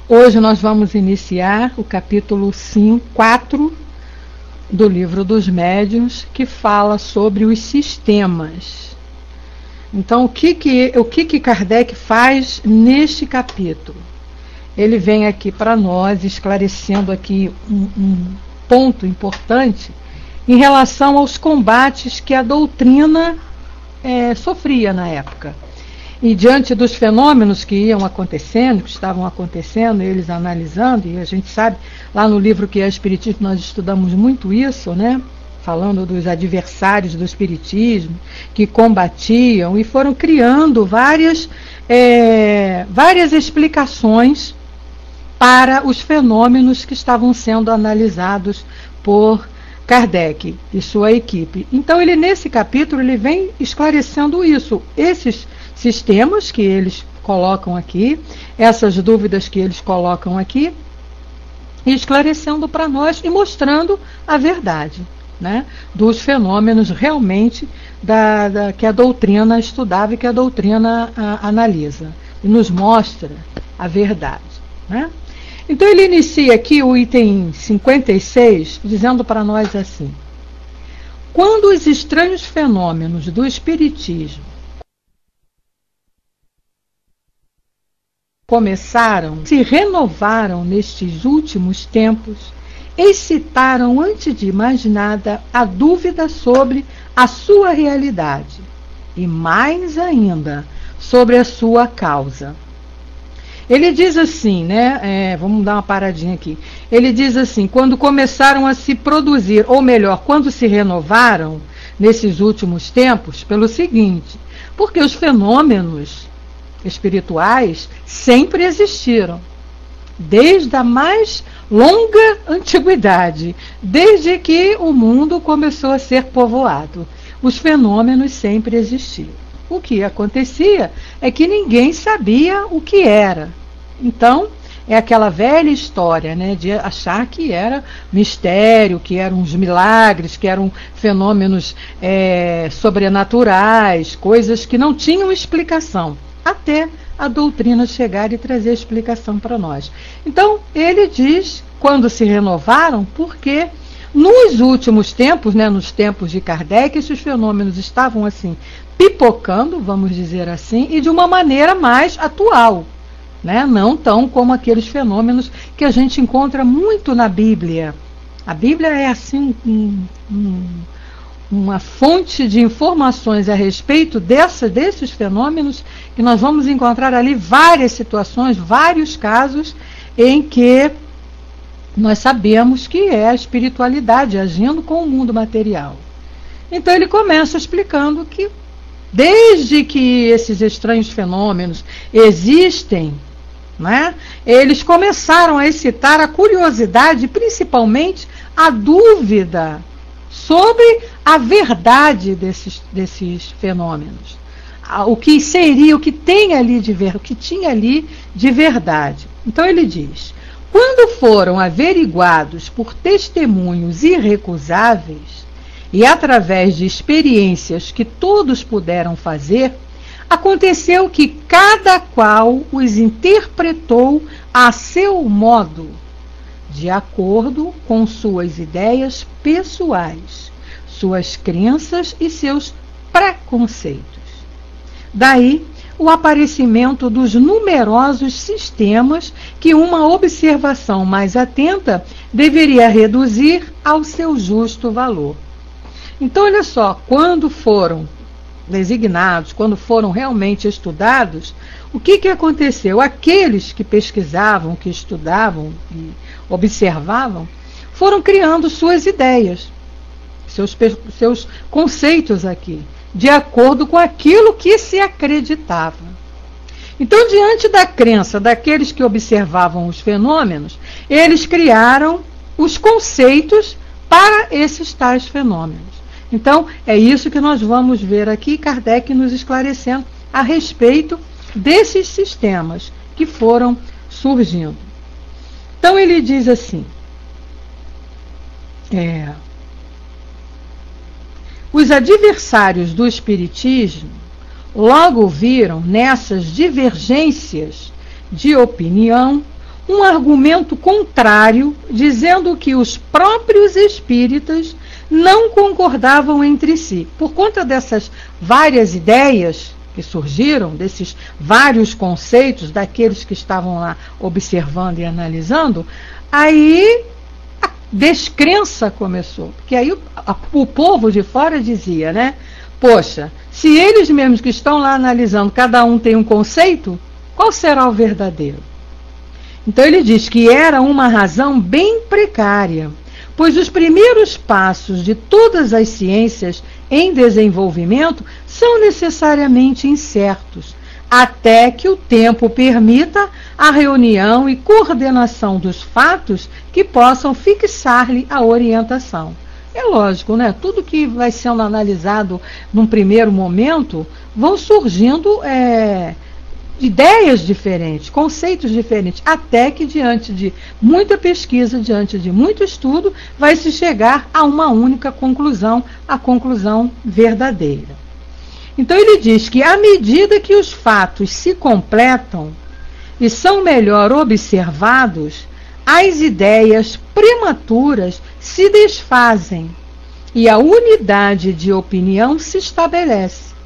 Hoje nós vamos iniciar o capítulo 4 do Livro dos Médiuns, que fala sobre os sistemas. Então, o que Kardec faz neste capítulo? Ele vem aqui para nós, esclarecendo aqui um ponto importante em relação aos combates que a doutrina sofria na época. E diante dos fenômenos que iam acontecendo, que estavam acontecendo, eles analisando, e a gente sabe, lá no livro que é Espiritismo, nós estudamos muito isso, né? Falando dos adversários do Espiritismo, que combatiam, e foram criando várias explicações para os fenômenos que estavam sendo analisados por Kardec e sua equipe. Então, nesse capítulo, ele vem esclarecendo isso, esses sistemas que eles colocam aqui, essas dúvidas que eles colocam aqui, e esclarecendo para nós e mostrando a verdade, né, dos fenômenos realmente que a doutrina estudava e que a doutrina analisa, e nos mostra a verdade, né? Então ele inicia aqui o item 56, dizendo para nós assim: quando os estranhos fenômenos do Espiritismo se renovaram nestes últimos tempos, excitaram antes de mais nada a dúvida sobre a sua realidade e mais ainda sobre a sua causa. Ele diz assim, né? Vamos dar uma paradinha aqui. Ele diz assim: quando começaram a se produzir, ou melhor, quando se renovaram nesses últimos tempos, pelo seguinte, porque os fenômenos espirituais sempre existiram, desde a mais longa antiguidade, desde que o mundo começou a ser povoado. Os fenômenos sempre existiam. O que acontecia é que ninguém sabia o que era. Então, é aquela velha história, né, de achar que era mistério, que eram os milagres, que eram fenômenos sobrenaturais, coisas que não tinham explicação, até a doutrina chegar e trazer a explicação para nós. Então, ele diz, quando se renovaram, porque nos últimos tempos, né, nos tempos de Kardec, esses fenômenos estavam assim, pipocando, vamos dizer assim, e de uma maneira mais atual, né? Não tão como aqueles fenômenos que a gente encontra muito na Bíblia. A Bíblia é assim uma fonte de informações a respeito desses fenômenos, que nós vamos encontrar ali várias situações, vários casos em que nós sabemos que é a espiritualidade agindo com o mundo material. Então ele começa explicando que desde que esses estranhos fenômenos existem, né, eles começaram a excitar a curiosidade, principalmente a dúvida sobre a verdade desses fenômenos. O que seria, o que tem ali o que tinha ali de verdade. Então ele diz: quando foram averiguados por testemunhos irrecusáveis e através de experiências que todos puderam fazer, aconteceu que cada qual os interpretou a seu modo, de acordo com suas ideias pessoais, suas crenças e seus preconceitos. Daí o aparecimento dos numerosos sistemas que uma observação mais atenta deveria reduzir ao seu justo valor. Então, olha só, quando foram designados, quando foram realmente estudados, o que aconteceu? Aqueles que pesquisavam, que estudavam e observavam, foram criando suas ideias, seus conceitos aqui, de acordo com aquilo que se acreditava. Então, diante da crença daqueles que observavam os fenômenos, eles criaram os conceitos para esses tais fenômenos. Então, é isso que nós vamos ver aqui, Kardec nos esclarecendo a respeito desses sistemas que foram surgindo. Então, ele diz assim: os adversários do Espiritismo logo viram nessas divergências de opinião um argumento contrário, dizendo que os próprios espíritas não concordavam entre si. Por conta dessas várias ideias que surgiram, desses vários conceitos daqueles que estavam lá observando e analisando, aí a descrença começou. Porque aí o povo de fora dizia, né? Poxa, se eles mesmos que estão lá analisando, cada um tem um conceito, qual será o verdadeiro? Então ele diz que era uma razão bem precária, pois os primeiros passos de todas as ciências em desenvolvimento são necessariamente incertos, até que o tempo permita a reunião e coordenação dos fatos que possam fixar-lhe a orientação. É lógico, né? Tudo que vai sendo analisado num primeiro momento, vão surgindo ideias diferentes, conceitos diferentes, até que diante de muita pesquisa, diante de muito estudo, vai se chegar a uma única conclusão, a conclusão verdadeira. Então ele diz que à medida que os fatos se completam e são melhor observados, as ideias prematuras se desfazem e a unidade de opinião se estabelece,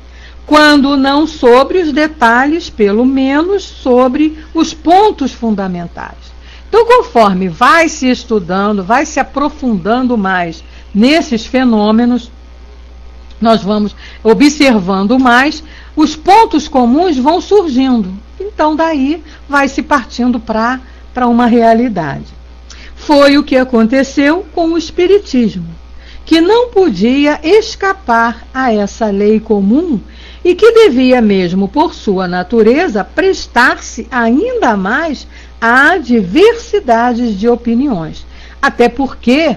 quando não sobre os detalhes, pelo menos sobre os pontos fundamentais. Então, conforme vai se estudando, vai se aprofundando mais nesses fenômenos, nós vamos observando mais, os pontos comuns vão surgindo. Então, daí vai se partindo para uma realidade. Foi o que aconteceu com o Espiritismo, que não podia escapar a essa lei comum e que devia mesmo, por sua natureza, prestar-se ainda mais a diversidades de opiniões. Até porque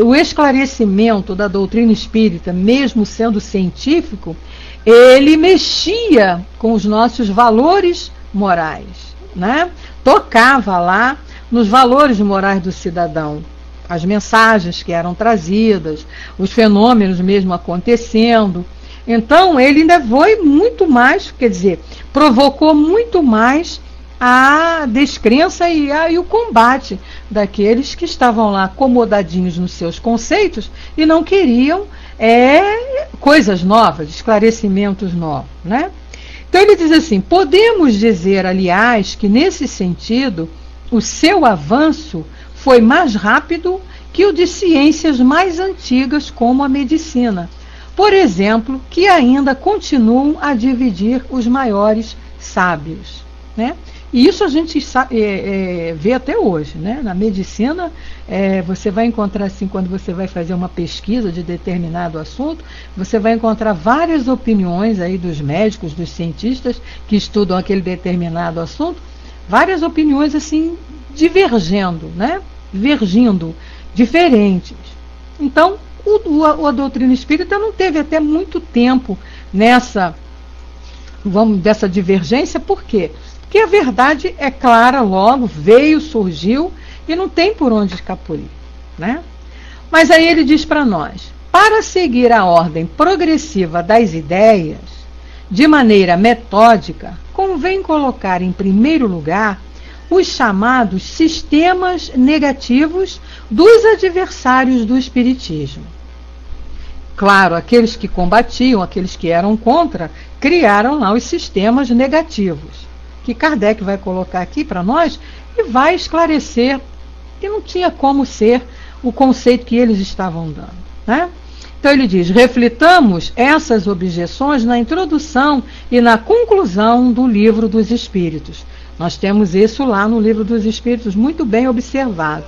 o esclarecimento da doutrina espírita, mesmo sendo científico, ele mexia com os nossos valores morais, né? Tocava lá nos valores morais do cidadão, as mensagens que eram trazidas, os fenômenos mesmo acontecendo. Então, ele ainda foi muito mais, quer dizer, provocou muito mais a descrença e o combate daqueles que estavam lá acomodadinhos nos seus conceitos e não queriam coisas novas, esclarecimentos novos, né? Então ele diz assim: podemos dizer, aliás, que nesse sentido o seu avanço foi mais rápido que o de ciências mais antigas como a medicina, por exemplo, que ainda continuam a dividir os maiores sábios, né? E isso a gente vê até hoje, né? Na medicina, você vai encontrar, assim, quando você vai fazer uma pesquisa de determinado assunto, você vai encontrar várias opiniões aí dos médicos, dos cientistas que estudam aquele determinado assunto, várias opiniões assim divergendo, né? Divergindo, diferentes. Então, a doutrina espírita não teve até muito tempo dessa divergência. Por quê? Porque a verdade é clara logo, veio, surgiu e não tem por onde escapulir, né? Mas aí ele diz para nós: para seguir a ordem progressiva das ideias, de maneira metódica, convém colocar em primeiro lugar os chamados sistemas negativos dos adversários do espiritismo. Claro, aqueles que combatiam, aqueles que eram contra, criaram lá os sistemas negativos, que Kardec vai colocar aqui para nós e vai esclarecer que não tinha como ser o conceito que eles estavam dando, né? Então ele diz: reflitamos essas objeções na introdução e na conclusão do Livro dos Espíritos. Nós temos isso lá no Livro dos Espíritos, muito bem observado.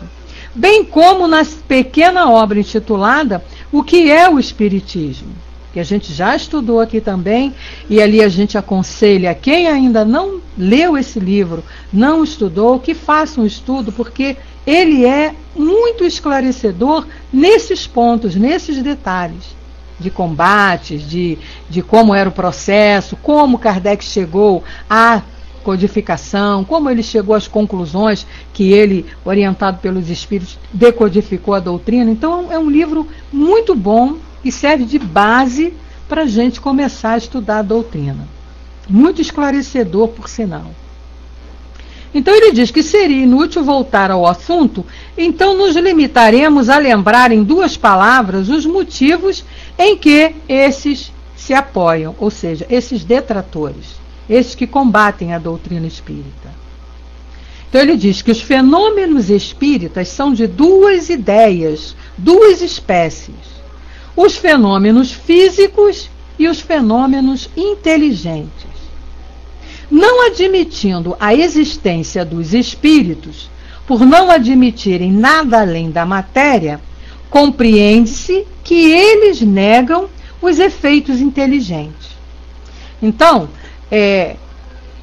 Bem como na pequena obra intitulada O que é o Espiritismo, que a gente já estudou aqui também, e ali a gente aconselha quem ainda não leu esse livro, não estudou, que faça um estudo, porque ele é muito esclarecedor nesses pontos, nesses detalhes de combates, de como era o processo, como Kardec chegou à codificação, como ele chegou às conclusões que ele, orientado pelos espíritos, decodificou a doutrina. Então é um livro muito bom e serve de base para a gente começar a estudar a doutrina. Muito esclarecedor, por sinal. Então ele diz que seria inútil voltar ao assunto, então nos limitaremos a lembrar em 2 palavras os motivos em que esses se apoiam, ou seja, esses detratores, esses que combatem a doutrina espírita. Então ele diz que os fenômenos espíritas são de 2 ideias, 2 espécies: os fenômenos físicos e os fenômenos inteligentes. Não admitindo a existência dos espíritos, por não admitirem nada além da matéria, compreende-se que eles negam os efeitos inteligentes. Então,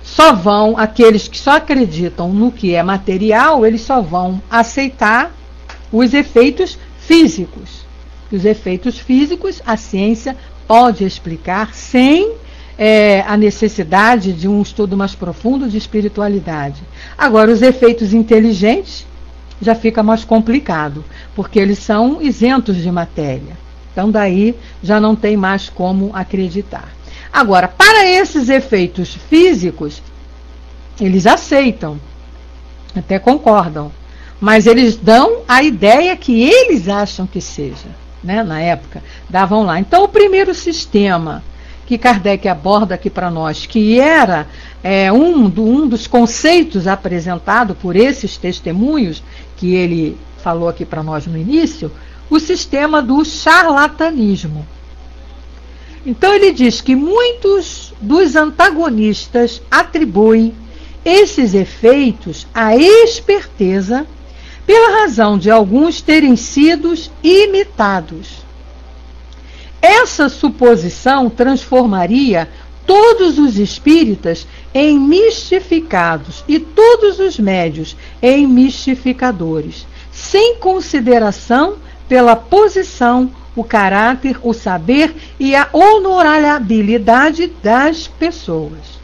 só vão, aqueles que só acreditam no que é material, eles só vão aceitar os efeitos físicos. Os efeitos físicos a ciência pode explicar sem a necessidade de um estudo mais profundo de espiritualidade. Agora, os efeitos inteligentes já fica mais complicado, porque eles são isentos de matéria. Então, daí já não tem mais como acreditar. Agora, para esses efeitos físicos, eles aceitam, até concordam, mas eles dão a ideia que eles acham que seja, né? Na época, davam lá. Então, o primeiro sistema que Kardec aborda aqui para nós, que era um dos conceitos apresentado por esses testemunhos, que ele falou aqui para nós no início, o sistema do charlatanismo. Então ele diz que muitos dos antagonistas atribuem esses efeitos à esperteza, pela razão de alguns terem sido imitados. Essa suposição transformaria todos os espíritas em mistificados e todos os médios em mistificadores, sem consideração pela posição, o caráter, o saber e a honorabilidade das pessoas.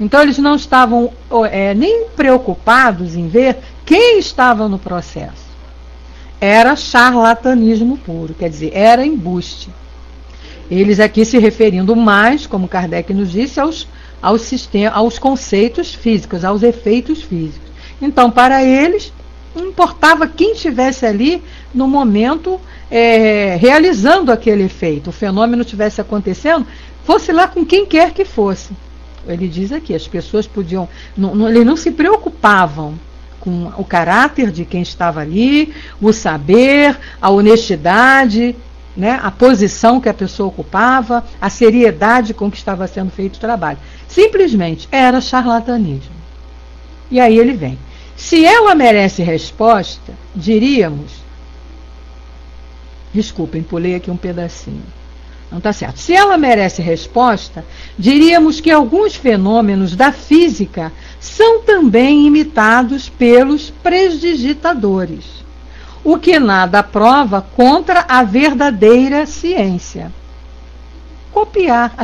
Então eles não estavam nem preocupados em ver quem estava no processo. Era charlatanismo puro, quer dizer, era embuste. Eles aqui se referindo mais, como Kardec nos disse, aos conceitos físicos, aos efeitos físicos. Então, para eles, não importava quem estivesse ali no momento realizando aquele efeito, o fenômeno estivesse acontecendo, fosse lá com quem quer que fosse. Ele diz aqui, as pessoas podiam, eles não se preocupavam com o caráter de quem estava ali, o saber, a honestidade, né, a posição que a pessoa ocupava, a seriedade com que estava sendo feito o trabalho. Simplesmente era charlatanismo. E aí ele vem. Se ela merece resposta, diríamos... Desculpem, pulei aqui um pedacinho. Não está certo. Se ela merece resposta, diríamos que alguns fenômenos da física são também imitados pelos prestidigitadores, o que nada prova contra a verdadeira ciência. Copiar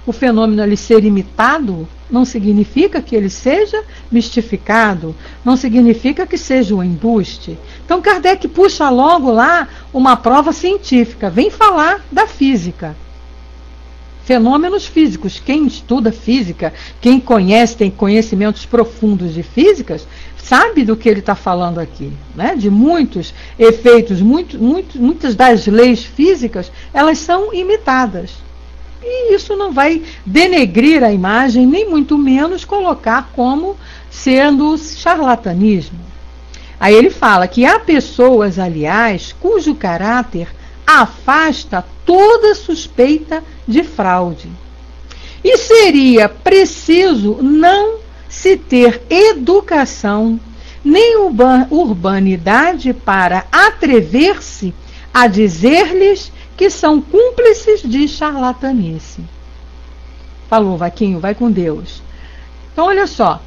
o fenômeno ali ser imitado não significa que ele seja mistificado, não significa que seja um embuste. Então Kardec puxa logo lá uma prova científica, vem falar da física. Fenômenos físicos. Quem estuda física, quem conhece, tem conhecimentos profundos de físicas, sabe do que ele está falando aqui, né? De muitos efeitos, muitas das leis físicas, elas são imitadas. E isso não vai denegrir a imagem, nem muito menos colocar como sendo charlatanismo. Aí ele fala que há pessoas, aliás, cujo caráter afasta toda suspeita de fraude. E seria preciso não se ter educação nem urbanidade para atrever-se a dizer-lhes que são cúmplices de charlatanice. Falou, Vaquinho, vai com Deus. Então, olha só,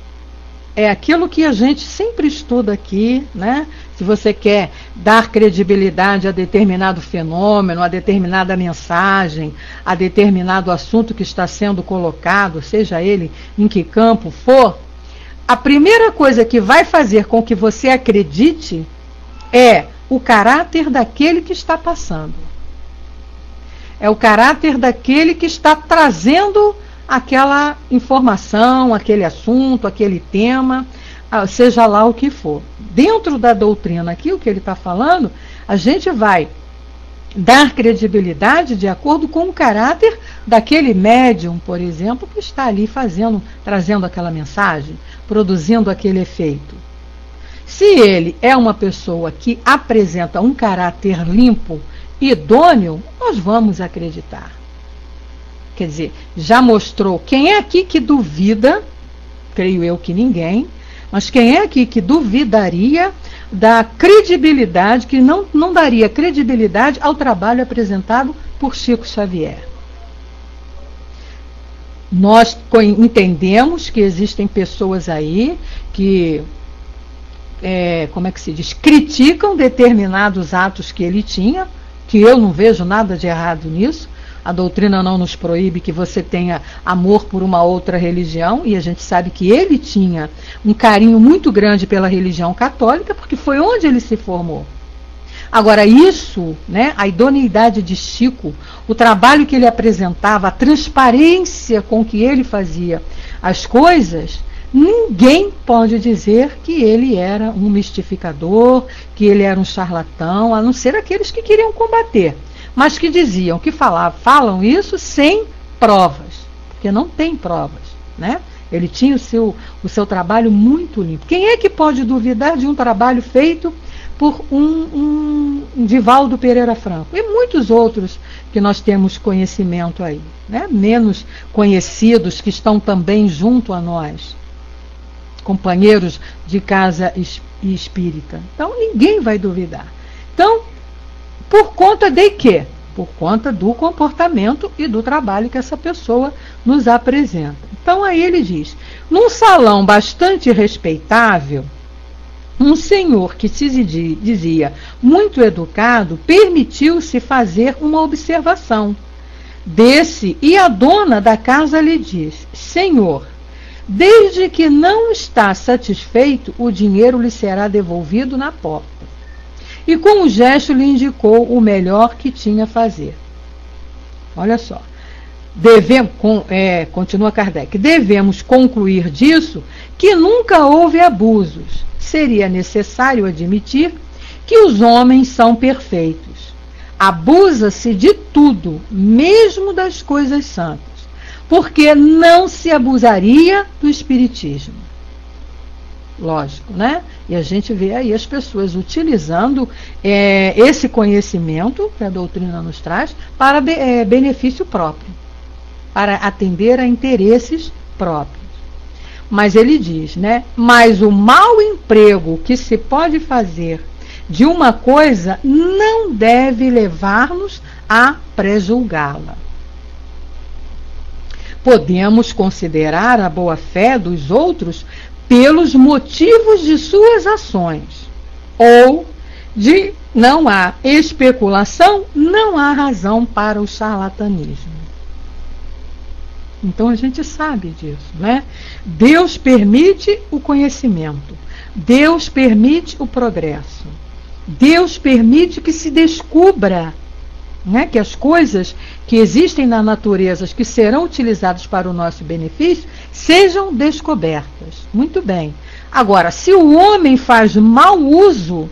é aquilo que a gente sempre estuda aqui, né? Se você quer dar credibilidade a determinado fenômeno, a determinada mensagem, a determinado assunto que está sendo colocado, seja ele em que campo for, a primeira coisa que vai fazer com que você acredite é o caráter daquele que está passando. É o caráter daquele que está trazendo aquela informação, aquele assunto, aquele tema, seja lá o que for. Dentro da doutrina aqui, o que ele está falando, a gente vai dar credibilidade de acordo com o caráter daquele médium, por exemplo, que está ali trazendo aquela mensagem, produzindo aquele efeito. Se ele é uma pessoa que apresenta um caráter limpo, idôneo, nós vamos acreditar. Quer dizer, já mostrou. Quem é aqui que duvida, creio eu que ninguém, mas quem é aqui que duvidaria da credibilidade, que não daria credibilidade ao trabalho apresentado por Chico Xavier? Nós entendemos que existem pessoas aí que, como é que se diz, criticam determinados atos que ele tinha, que eu não vejo nada de errado nisso. A doutrina não nos proíbe que você tenha amor por uma outra religião, e a gente sabe que ele tinha um carinho muito grande pela religião católica, porque foi onde ele se formou. Agora, isso, né, a idoneidade de Chico, o trabalho que ele apresentava, a transparência com que ele fazia as coisas, ninguém pode dizer que ele era um mistificador, que ele era um charlatão, a não ser aqueles que queriam combater, mas que diziam, que falam isso sem provas, porque não tem provas, né? Ele tinha o seu trabalho muito limpo. Quem é que pode duvidar de um trabalho feito por um Divaldo Pereira Franco e muitos outros que nós temos conhecimento aí, né? Menos conhecidos, que estão também junto a nós, companheiros de casa espírita. Então ninguém vai duvidar. Então, por conta de quê? Por conta do comportamento e do trabalho que essa pessoa nos apresenta. Então aí ele diz, num salão bastante respeitável, um senhor que se dizia muito educado permitiu-se fazer uma observação. Desce e a dona da casa lhe diz, senhor, desde que não está satisfeito, o dinheiro lhe será devolvido na porta. E com um gesto lhe indicou o melhor que tinha a fazer. Olha só. Continua Kardec. Devemos concluir disso que nunca houve abusos. Seria necessário admitir que os homens são perfeitos. Abusa-se de tudo, mesmo das coisas santas, porque não se abusaria do espiritismo. Lógico, né? E a gente vê aí as pessoas utilizando esse conhecimento que a doutrina nos traz para benefício próprio, para atender a interesses próprios. Mas ele diz, né? Mas o mau emprego que se pode fazer de uma coisa não deve levar-nos a prejulgá-la. Podemos considerar a boa-fé dos outros pelos motivos de suas ações, ou de não há especulação, não há razão para o charlatanismo. Então a gente sabe disso, né? Deus permite o conhecimento, Deus permite o progresso, Deus permite que se descubra, né, que as coisas que existem na natureza, que serão utilizadas para o nosso benefício, sejam descobertas. Muito bem. Agora, se o homem faz mau uso,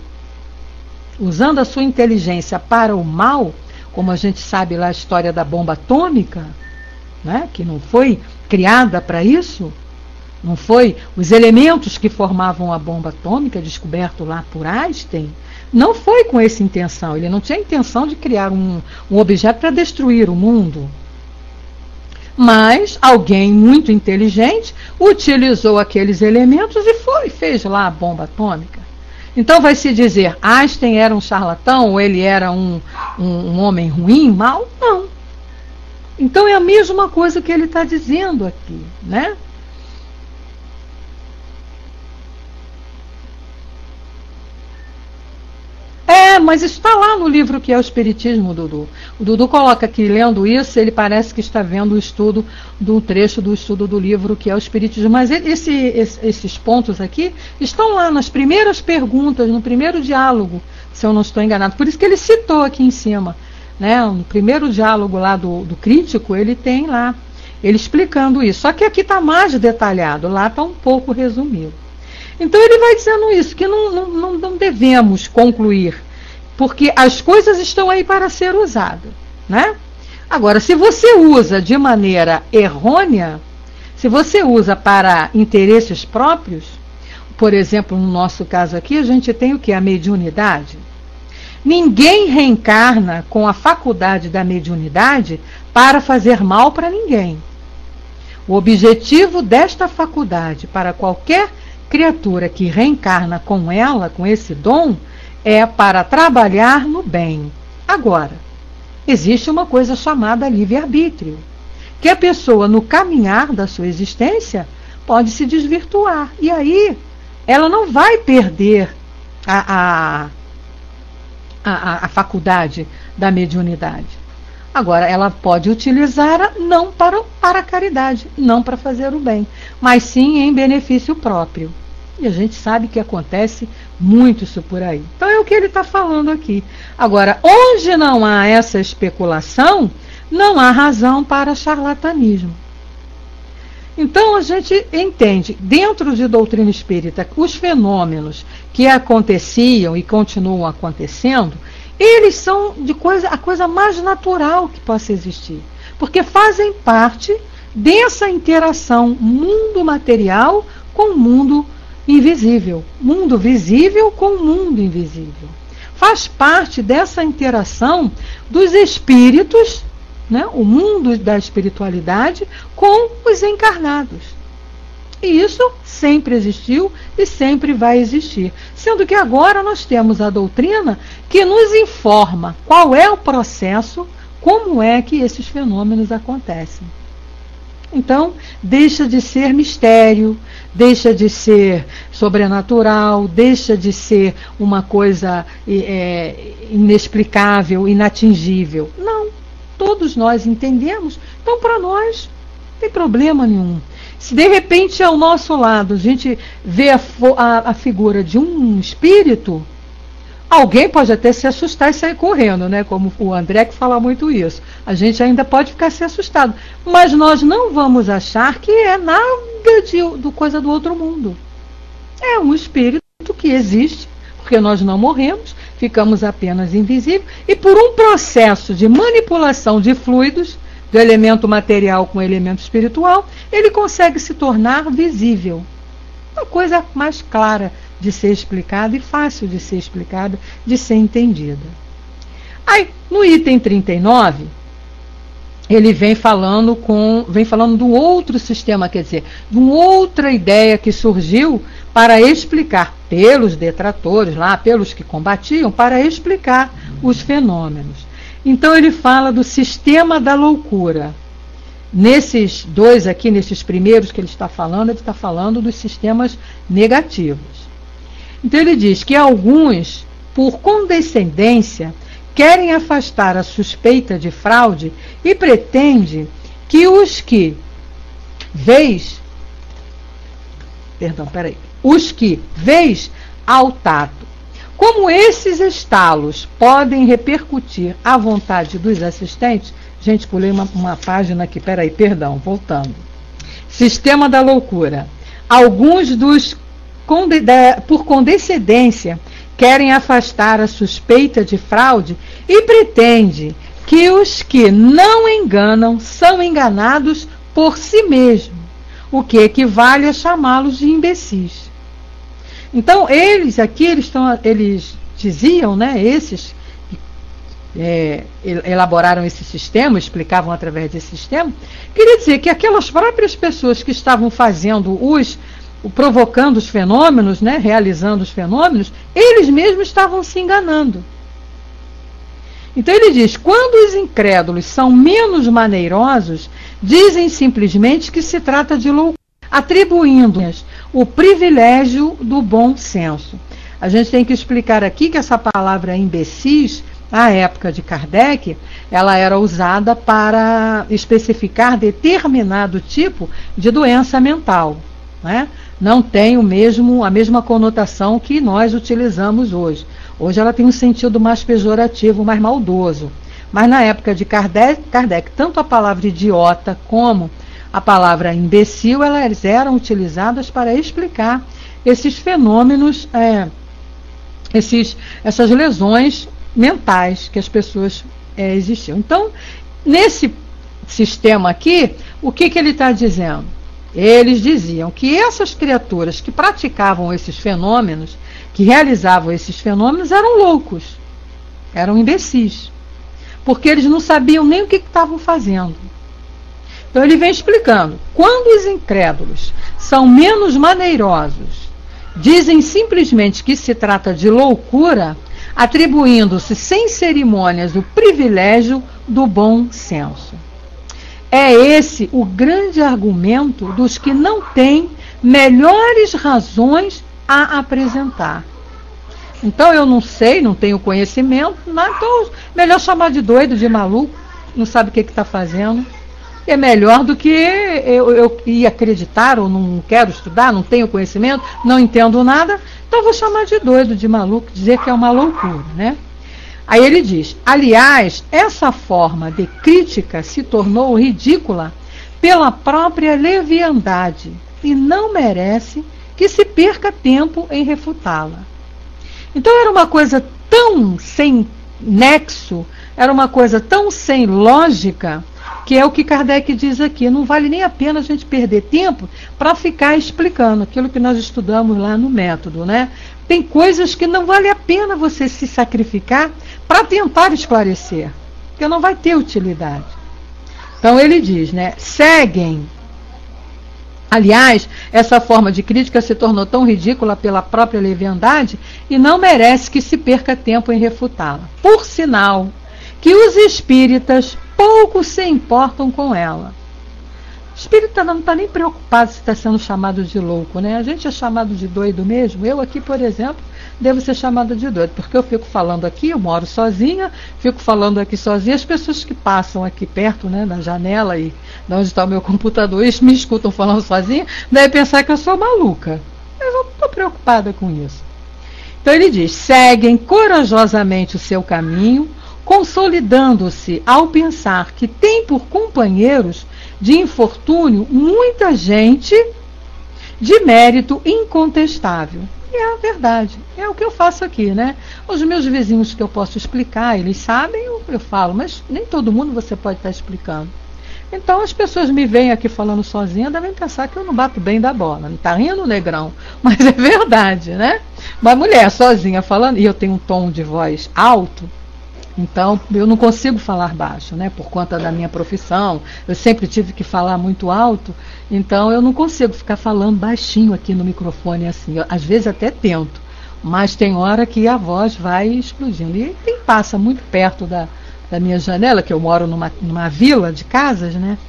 usando a sua inteligência para o mal, como a gente sabe lá a história da bomba atômica, né, que não foi criada para isso, não foi os elementos que formavam a bomba atômica, descoberto lá por Einstein, não foi com essa intenção. Ele não tinha a intenção de criar um objeto para destruir o mundo. Mas alguém muito inteligente utilizou aqueles elementos e fez lá a bomba atômica. Então vai se dizer, Einstein era um charlatão, ou ele era um homem ruim, mau? Não. Então é a mesma coisa que ele está dizendo aqui, né? Mas está lá no livro que é o Espiritismo, Dudu. O Dudu coloca aqui, lendo isso, ele parece que está vendo o estudo do trecho do estudo do livro que é o Espiritismo. Mas esses pontos aqui estão lá nas primeiras perguntas, no primeiro diálogo, se eu não estou enganado. Por isso que ele citou aqui em cima, né? No primeiro diálogo lá do crítico, ele tem lá Ele explicando isso. Só que aqui está mais detalhado, lá está um pouco resumido. Então ele vai dizendo isso, que não devemos concluir, porque as coisas estão aí para ser usadas, né? Agora, se você usa de maneira errônea, se você usa para interesses próprios, por exemplo, no nosso caso aqui, a gente tem o que? A mediunidade. Ninguém reencarna com a faculdade da mediunidade para fazer mal para ninguém. O objetivo desta faculdade para qualquer criatura que reencarna com ela, com esse dom, é para trabalhar no bem. Agora, existe uma coisa chamada livre-arbítrio, que a pessoa, no caminhar da sua existência, pode se desvirtuar. E aí, ela não vai perder a faculdade da mediunidade. Agora, ela pode utilizá-la não para a caridade, não para fazer o bem, mas sim em benefício próprio. E a gente sabe que acontece muito isso por aí. Então é o que ele está falando aqui. Agora, onde não há essa especulação, não há razão para charlatanismo. Então a gente entende, dentro de doutrina espírita, os fenômenos que aconteciam e continuam acontecendo, eles são a coisa mais natural que possa existir, porque fazem parte dessa interação mundo material com o mundo invisível, mundo visível com o mundo invisível. Faz parte dessa interação dos espíritos, né, o mundo da espiritualidade, com os encarnados. E isso sempre existiu e sempre vai existir. Sendo que agora nós temos a doutrina que nos informa qual é o processo, como é que esses fenômenos acontecem. Então, deixa de ser mistério, deixa de ser sobrenatural, deixa de ser uma coisa inexplicável, inatingível. Não, todos nós entendemos, então para nós não tem problema nenhum. Se de repente ao nosso lado a gente vê a figura de um espírito, alguém pode até se assustar e sair correndo, né? Como o André que fala muito isso. A gente ainda pode ficar se assustado, mas nós não vamos achar que é nada de coisa do outro mundo. É um espírito que existe, porque nós não morremos, ficamos apenas invisíveis, e por um processo de manipulação de fluidos, do elemento material com o elemento espiritual, ele consegue se tornar visível. Uma coisa mais clara de ser explicada e fácil de ser explicada, de ser entendida. Aí, no item 39, ele vem falando do outro sistema, quer dizer, de uma outra ideia que surgiu para explicar, pelos detratores lá, pelos que combatiam, para explicar os fenômenos. Então ele fala do sistema da loucura. Nesses dois aqui, nesses primeiros que ele está falando dos sistemas negativos. Então ele diz que alguns, por condescendência, querem afastar a suspeita de fraude e pretende que os que vês ao tato, como esses estalos podem repercutir à vontade dos assistentes. Gente, pulei uma página aqui, peraí, perdão, voltando. Sistema da loucura. Alguns por condescendência, querem afastar a suspeita de fraude e pretende que os que não enganam são enganados por si mesmos, o que equivale a chamá-los de imbecis. Então, eles diziam, né, esses elaboraram esse sistema, explicavam através desse sistema, queria dizer que aquelas próprias pessoas que estavam fazendo provocando os fenômenos, né, realizando os fenômenos, eles mesmos estavam se enganando. Então ele diz, quando os incrédulos são menos maneirosos, dizem simplesmente que se trata de loucura, atribuindo-lhes o privilégio do bom senso. A gente tem que explicar aqui que essa palavra imbecis, na época de Kardec, ela era usada para especificar determinado tipo de doença mental, né? Não tem a mesma conotação que nós utilizamos hoje. Hoje ela tem um sentido mais pejorativo, mais maldoso. Mas na época de Kardec, tanto a palavra idiota como a palavra imbecil, elas eram utilizadas para explicar esses fenômenos, essas lesões mentais que as pessoas existiam. Então, nesse sistema aqui, o que ele está dizendo? Eles diziam que essas criaturas que praticavam esses fenômenos, que realizavam esses fenômenos, eram loucos, eram imbecis, porque eles não sabiam nem o que estavam fazendo. Então ele vem explicando, quando os incrédulos são menos maneirosos, dizem simplesmente que se trata de loucura, atribuindo-se sem cerimônias o privilégio do bom senso. É esse o grande argumento dos que não têm melhores razões a apresentar. Então eu não sei, não tenho conhecimento, então melhor chamar de doido, de maluco, não sabe o que está fazendo. É melhor do que eu ir acreditar, ou não quero estudar, não tenho conhecimento, não entendo nada, então eu vou chamar de doido, de maluco, dizer que é uma loucura, né? Aí ele diz, aliás, essa forma de crítica se tornou ridícula pela própria leviandade e não merece que se perca tempo em refutá-la. Então era uma coisa tão sem nexo, era uma coisa tão sem lógica, que é o que Kardec diz aqui, não vale nem a pena a gente perder tempo para ficar explicando aquilo que nós estudamos lá no método, né? Tem coisas que não vale a pena você se sacrificar para tentar esclarecer, porque não vai ter utilidade. Então ele diz, né? Seguem. Aliás, essa forma de crítica se tornou tão ridícula pela própria leviandade e não merece que se perca tempo em refutá-la. Por sinal, que os espíritas pouco se importam com ela. O espírita não está nem preocupado se está sendo chamado de louco, né? A gente é chamado de doido mesmo. Eu aqui, por exemplo, devo ser chamada de doido, porque eu fico falando aqui, eu moro sozinha, fico falando aqui sozinha, as pessoas que passam aqui perto, né, na janela e de onde está o meu computador, eles me escutam falando sozinha, devem pensar que eu sou maluca. Eu não estou preocupada com isso. Então ele diz, seguem corajosamente o seu caminho, consolidando-se ao pensar que tem por companheiros de infortúnio muita gente de mérito incontestável. E é a verdade, é o que eu faço aqui, né? Os meus vizinhos que eu posso explicar, eles sabem, eu falo, mas nem todo mundo você pode estar explicando. Então as pessoas me veem aqui falando sozinha, devem pensar que eu não bato bem da bola. Não tá rindo, negrão? Mas é verdade, né? Uma mulher sozinha falando, e eu tenho um tom de voz alto, então eu não consigo falar baixo, né? Por conta da minha profissão, eu sempre tive que falar muito alto, então eu não consigo ficar falando baixinho aqui no microfone assim. Eu, às vezes até tento, mas tem hora que a voz vai explodindo. E quem passa muito perto da minha janela, que eu moro numa vila de casas, né?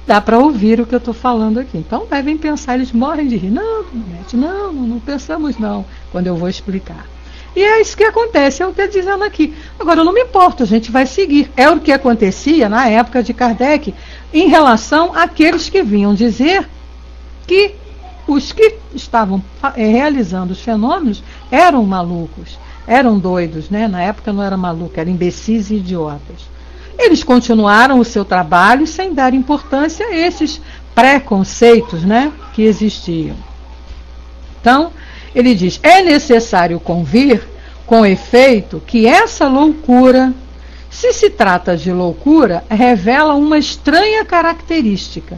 Dá para ouvir o que eu estou falando aqui. Então devem pensar, eles morrem de rir. Não pensamos não, quando eu vou explicar. E é isso que acontece, é o que está dizendo aqui. Agora, eu não me importo, a gente vai seguir. É o que acontecia na época de Kardec, em relação àqueles que vinham dizer que os que estavam realizando os fenômenos eram malucos, eram doidos, né? Na época não era maluco, eram imbecis e idiotas. Eles continuaram o seu trabalho sem dar importância a esses preconceitos, né, que existiam. Então, ele diz, é necessário convir, com efeito, que essa loucura, se se trata de loucura, revela uma estranha característica,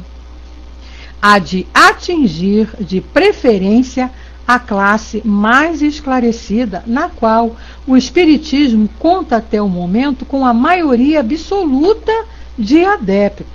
a de atingir, de preferência, a classe mais esclarecida, na qual o Espiritismo conta até o momento com a maioria absoluta de adeptos.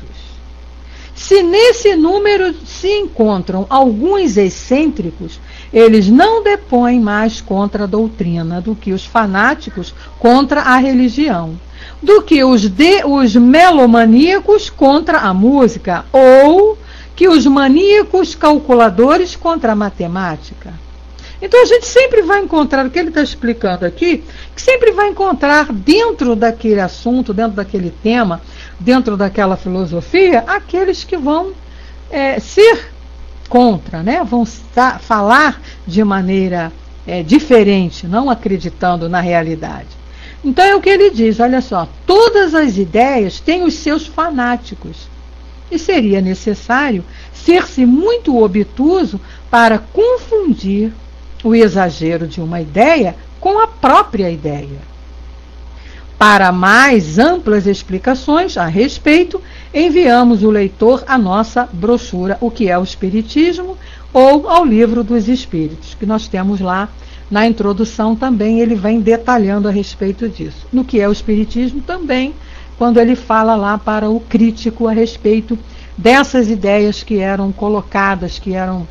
Se nesse número se encontram alguns excêntricos, eles não depõem mais contra a doutrina do que os fanáticos contra a religião, do que os melomaníacos contra a música, ou que os maníacos calculadores contra a matemática. Então a gente sempre vai encontrar, o que ele está explicando aqui, que sempre vai encontrar dentro daquele assunto, dentro daquele tema, dentro daquela filosofia, aqueles que vão ser contra, né? Vão falar de maneira diferente, não acreditando na realidade. Então é o que ele diz, olha só, todas as ideias têm os seus fanáticos. e seria necessário ser-se muito obtuso para confundir o exagero de uma ideia com a própria ideia. Para mais amplas explicações a respeito, enviamos o leitor à nossa brochura O que é o Espiritismo, ou ao Livro dos Espíritos, que nós temos lá na introdução também, ele vem detalhando a respeito disso. No que é o Espiritismo também, quando ele fala lá para o crítico a respeito dessas ideias que eram colocadas, que eram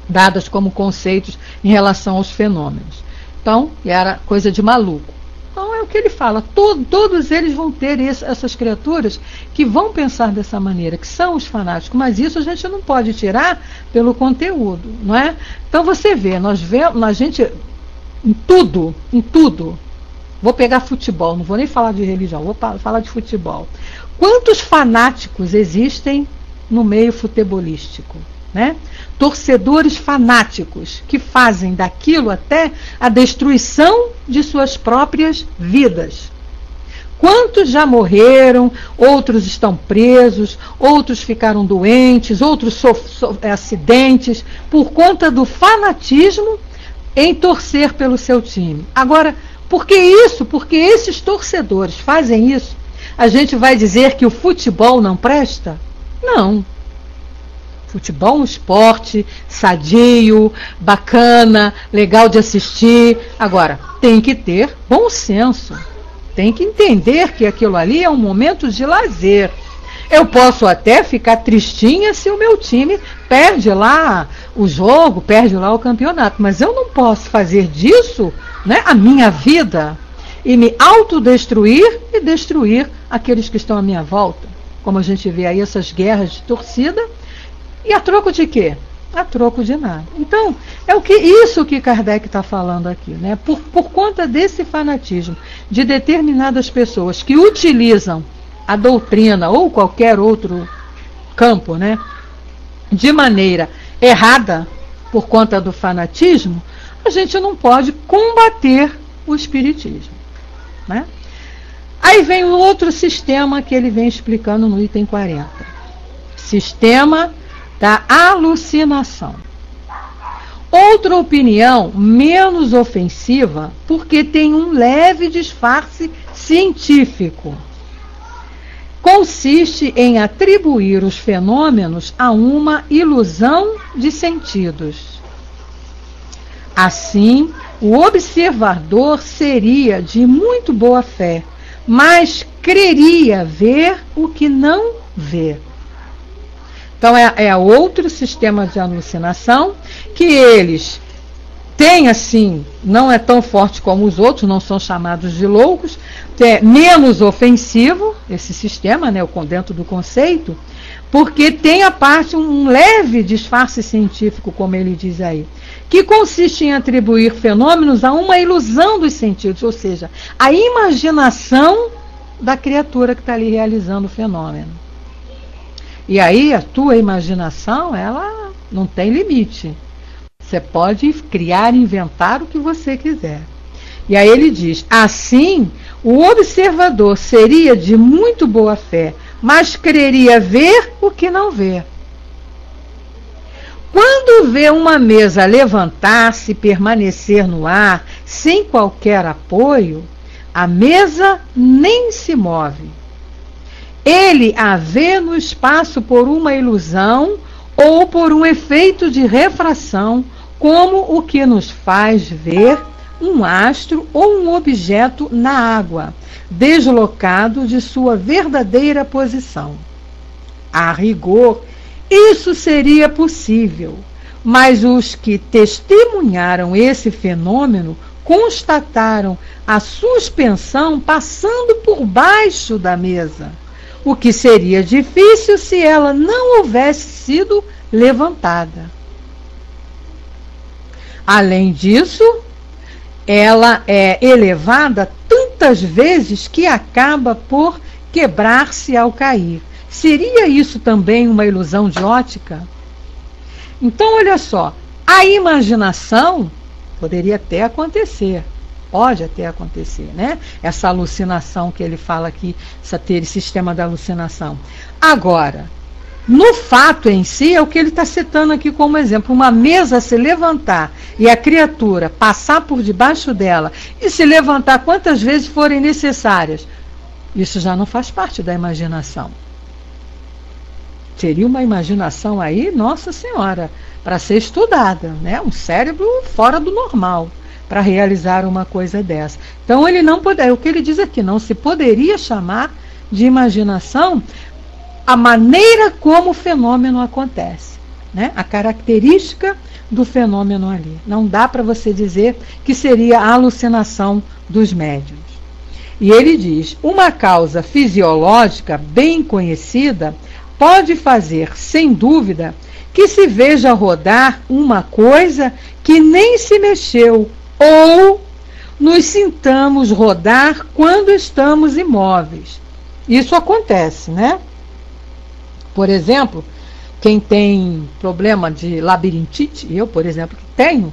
dadas como conceitos em relação aos fenômenos. Então, era coisa de maluco. Então, é o que ele fala. Todos eles vão ter essas criaturas que vão pensar dessa maneira, que são os fanáticos. Mas isso a gente não pode tirar pelo conteúdo, não é? Então, você vê, nós vemos, a gente, em tudo, vou pegar futebol, não vou nem falar de religião, vou falar de futebol. Quantos fanáticos existem no meio futebolístico, né? Torcedores fanáticos que fazem daquilo até a destruição de suas próprias vidas. Quantos já morreram, outros estão presos, outros ficaram doentes, outros acidentes, por conta do fanatismo em torcer pelo seu time. Agora, por que isso? Porque esses torcedores fazem isso, a gente vai dizer que o futebol não presta? Não. Futebol é um esporte sadio, bacana, legal de assistir. Agora, tem que ter bom senso. Tem que entender que aquilo ali é um momento de lazer. Eu posso até ficar tristinha se o meu time perde lá o jogo, perde lá o campeonato. Mas eu não posso fazer disso, né, a minha vida e me autodestruir e destruir aqueles que estão à minha volta. Como a gente vê aí essas guerras de torcida. E a troco de quê? A troco de nada. Então, é isso que Kardec está falando aqui, né? Por conta desse fanatismo de determinadas pessoas que utilizam a doutrina ou qualquer outro campo, né, de maneira errada, por conta do fanatismo, a gente não pode combater o espiritismo, né? Aí vem o outro sistema que ele vem explicando no item 40. Sistema da alucinação. Outra opinião menos ofensiva, porque tem um leve disfarce científico. Consiste em atribuir os fenômenos a uma ilusão de sentidos. Assim, o observador seria de muito boa fé, mas creria ver o que não vê. Então, é outro sistema de alucinação, que eles têm, assim, não é tão forte como os outros, não são chamados de loucos, é menos ofensivo, esse sistema, né, dentro do conceito, porque tem a parte, um leve disfarce científico, como ele diz aí, que consiste em atribuir fenômenos a uma ilusão dos sentidos, ou seja, a imaginação da criatura que está ali realizando o fenômeno. E aí a tua imaginação, ela não tem limite. Você pode criar, inventar o que você quiser. E aí ele diz, assim, o observador seria de muito boa fé, mas creria ver o que não vê. Quando vê uma mesa levantar-se e permanecer no ar, sem qualquer apoio, a mesa nem se move. Ele a vê no espaço por uma ilusão ou por um efeito de refração, como o que nos faz ver um astro ou um objeto na água, deslocado de sua verdadeira posição. A rigor, isso seria possível, mas os que testemunharam esse fenômeno constataram a suspensão passando por baixo da mesa, o que seria difícil se ela não houvesse sido levantada. Além disso, ela é elevada tantas vezes que acaba por quebrar-se ao cair. Seria isso também uma ilusão de ótica? Então, olha só, a imaginação poderia até acontecer. Pode até acontecer, né? Essa alucinação que ele fala aqui, esse sistema da alucinação. Agora, No fato em si, é o que ele está citando aqui como exemplo, uma mesa se levantar e a criatura passar por debaixo dela e se levantar quantas vezes forem necessárias, isso já não faz parte da imaginação. Seria uma imaginação aí, Nossa Senhora, para ser estudada, né? Um cérebro fora do normal para realizar uma coisa dessa. Então ele não pode, é o que ele diz aqui, não se poderia chamar de imaginação a maneira como o fenômeno acontece, né? A característica do fenômeno ali. Não dá para você dizer que seria a alucinação dos médiuns. E ele diz, uma causa fisiológica bem conhecida pode fazer, sem dúvida, que se veja rodar uma coisa que nem se mexeu, ou nos sintamos rodar quando estamos imóveis. Isso acontece, né? Por exemplo, quem tem problema de labirintite, eu, por exemplo, que tenho,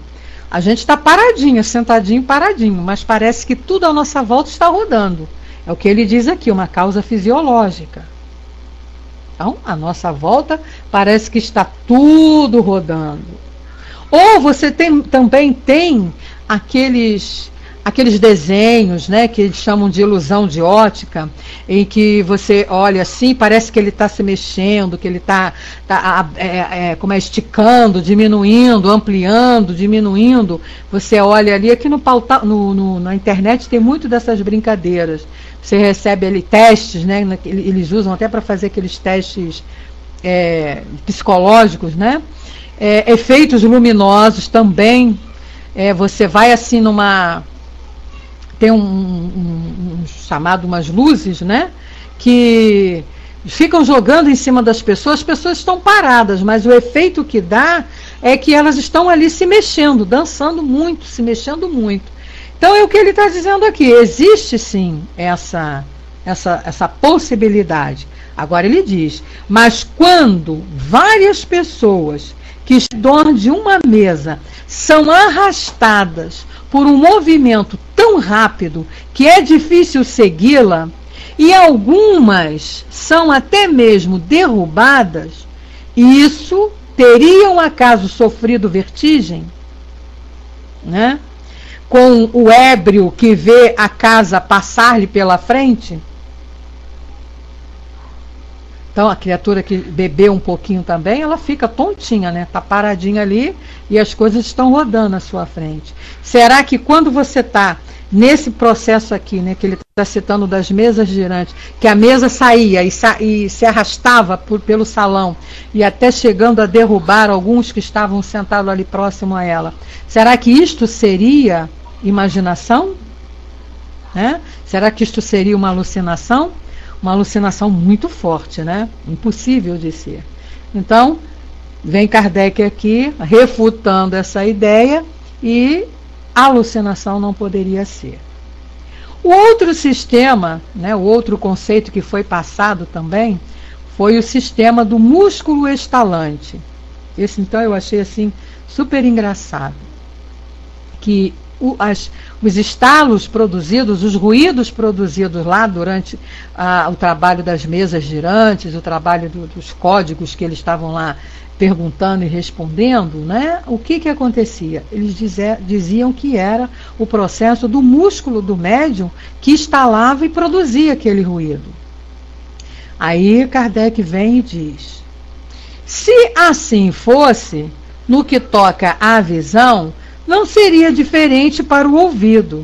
a gente está paradinho, sentadinho, paradinho, mas parece que tudo à nossa volta está rodando. É o que ele diz aqui, uma causa fisiológica. Então, à nossa volta parece que está tudo rodando. Ou você também tem aqueles desenhos, né, que eles chamam de ilusão de ótica, em que você olha assim, parece que ele está se mexendo, que ele está esticando, diminuindo, ampliando, diminuindo. Você olha ali, aqui na internet tem muito dessas brincadeiras. Você recebe ali testes, né, eles usam até para fazer aqueles testes psicológicos, né? Efeitos luminosos também. Você vai assim tem chamado umas luzes, né, que ficam jogando em cima das pessoas, as pessoas estão paradas, mas o efeito que dá é que elas estão ali se mexendo, dançando muito, se mexendo muito. Então é o que ele está dizendo aqui, existe sim essa possibilidade. Agora ele diz, mas quando várias pessoas que estão em torno de uma mesa são arrastadas por um movimento tão rápido que é difícil segui-la, e algumas são até mesmo derrubadas, isso teriam acaso sofrido vertigem, né? Com o ébrio que vê a casa passar-lhe pela frente? Então a criatura que bebeu um pouquinho também, ela fica tontinha, né? Está paradinha ali e as coisas estão rodando à sua frente. Será que quando você está nesse processo aqui, né, que ele está citando das mesas girantes, que a mesa saía e se arrastava pelo salão e até chegando a derrubar alguns que estavam sentados ali próximo a ela, será que isto seria imaginação? Né? Será que isto seria uma alucinação? Uma alucinação muito forte, né? Impossível de ser. Então, vem Kardec aqui refutando essa ideia e a alucinação não poderia ser. O outro sistema, né, o outro conceito que foi passado também, foi o sistema do músculo estalante. Esse, então, eu achei assim super engraçado. Que os estalos produzidos, os ruídos produzidos lá durante o trabalho das mesas girantes, o trabalho dos códigos que eles estavam lá perguntando e respondendo, né? O que acontecia? Eles diziam que era o processo do músculo do médium que estalava e produzia aquele ruído. Aí Kardec vem e diz, se assim fosse, no que toca à visão, não seria diferente para o ouvido.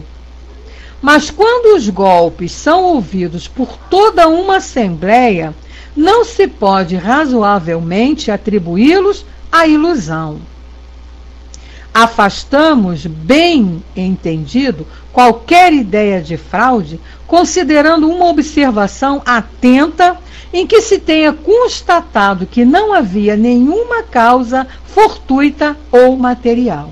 Mas quando os golpes são ouvidos por toda uma assembleia, não se pode razoavelmente atribuí-los à ilusão. Afastamos, bem entendido, qualquer ideia de fraude, considerando uma observação atenta em que se tenha constatado que não havia nenhuma causa fortuita ou material.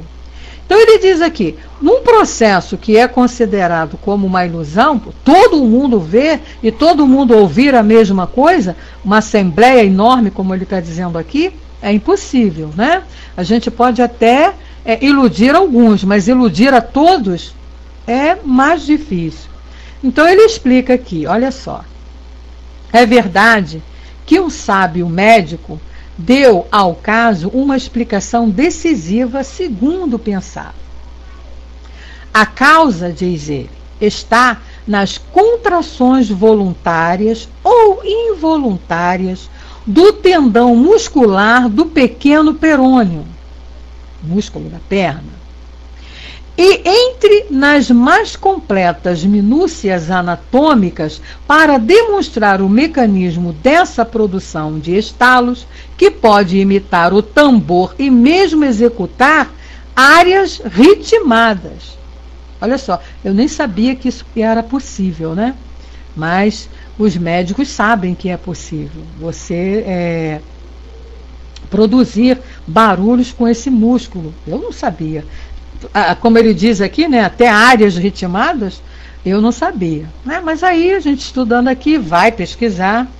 Então ele diz aqui, num processo que é considerado como uma ilusão, todo mundo vê e todo mundo ouvir a mesma coisa, uma assembleia enorme, como ele está dizendo aqui, é impossível, né? A gente pode até iludir alguns, mas iludir a todos é mais difícil. Então ele explica aqui, olha só, é verdade que um sábio médico deu ao caso uma explicação decisiva segundo pensava. A causa, diz ele, está nas contrações voluntárias ou involuntárias do tendão muscular do pequeno perônio, músculo da perna. E entre nas mais completas minúcias anatômicas para demonstrar o mecanismo dessa produção de estalos, que pode imitar o tambor e mesmo executar áreas ritmadas. Olha só, eu nem sabia que isso era possível, né? Mas os médicos sabem que é possível você produzir barulhos com esse músculo. Eu não sabia. Como ele diz aqui, né, até áreas ritmadas, eu não sabia, né? Mas aí a gente estudando aqui vai pesquisar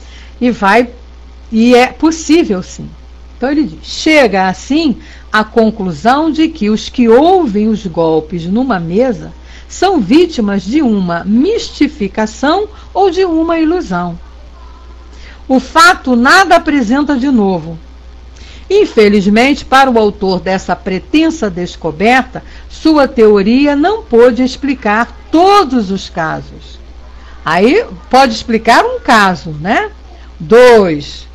e é possível sim. Então ele diz, chega assim à conclusão de que os que ouvem os golpes numa mesa são vítimas de uma mistificação ou de uma ilusão. O fato nada apresenta de novo. Infelizmente, para o autor dessa pretensa descoberta, sua teoria não pôde explicar todos os casos. Aí pode explicar um caso, né? 2,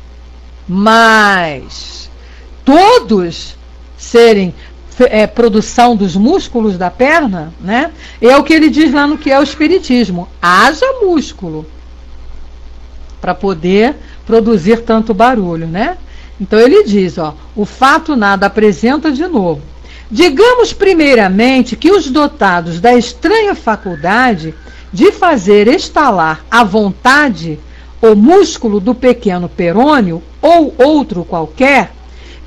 mas todos serem produção dos músculos da perna, né? É o que ele diz lá no que é o espiritismo. Haja músculo para poder produzir tanto barulho, né? Então ele diz, ó, o fato nada apresenta de novo. Digamos primeiramente que os dotados da estranha faculdade de fazer estalar à vontade o músculo do pequeno perônio ou outro qualquer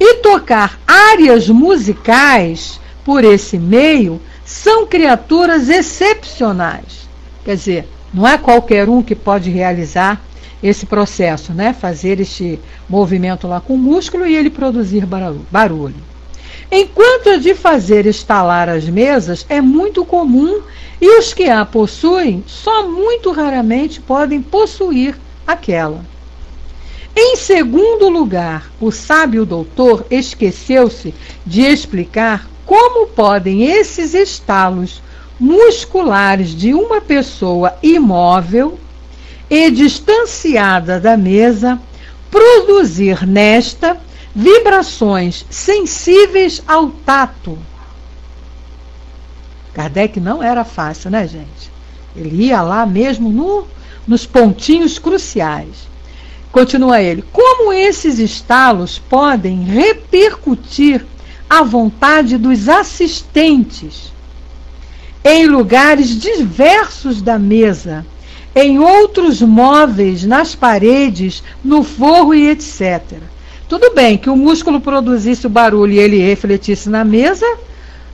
e tocar áreas musicais por esse meio são criaturas excepcionais. Quer dizer, não é qualquer um que pode realizar esse processo, né? Fazer este movimento lá com o músculo e ele produzir barulho. Enquanto a de fazer estalar as mesas é muito comum e os que a possuem só muito raramente podem possuir aquela. Em segundo lugar, o sábio doutor esqueceu-se de explicar como podem esses estalos musculares de uma pessoa imóvel e distanciada da mesa produzir nesta vibrações sensíveis ao tato. Kardec não era fácil, né, gente? Ele ia lá mesmo nos pontinhos cruciais. Continua ele. Como esses estalos podem repercutir a vontade dos assistentes em lugares diversos da mesa, em outros móveis, nas paredes, no forro e etc. Tudo bem que o músculo produzisse o barulho e ele refletisse na mesa,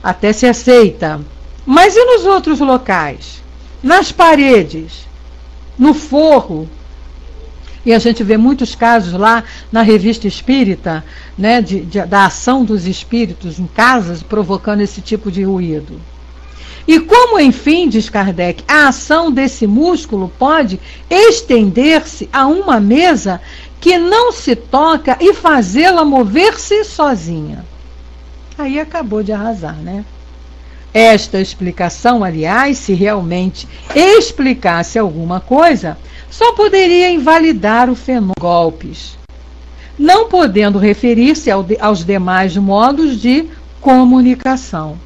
até se aceita. Mas e nos outros locais? Nas paredes, no forro? E a gente vê muitos casos lá na Revista Espírita, né, da ação dos espíritos em casas provocando esse tipo de ruído. E como, enfim, diz Kardec, a ação desse músculo pode estender-se a uma mesa que não se toca e fazê-la mover-se sozinha. Aí acabou de arrasar, né? Esta explicação, aliás, se realmente explicasse alguma coisa, só poderia invalidar o fenômeno dos golpes, não podendo referir-se aos demais modos de comunicação.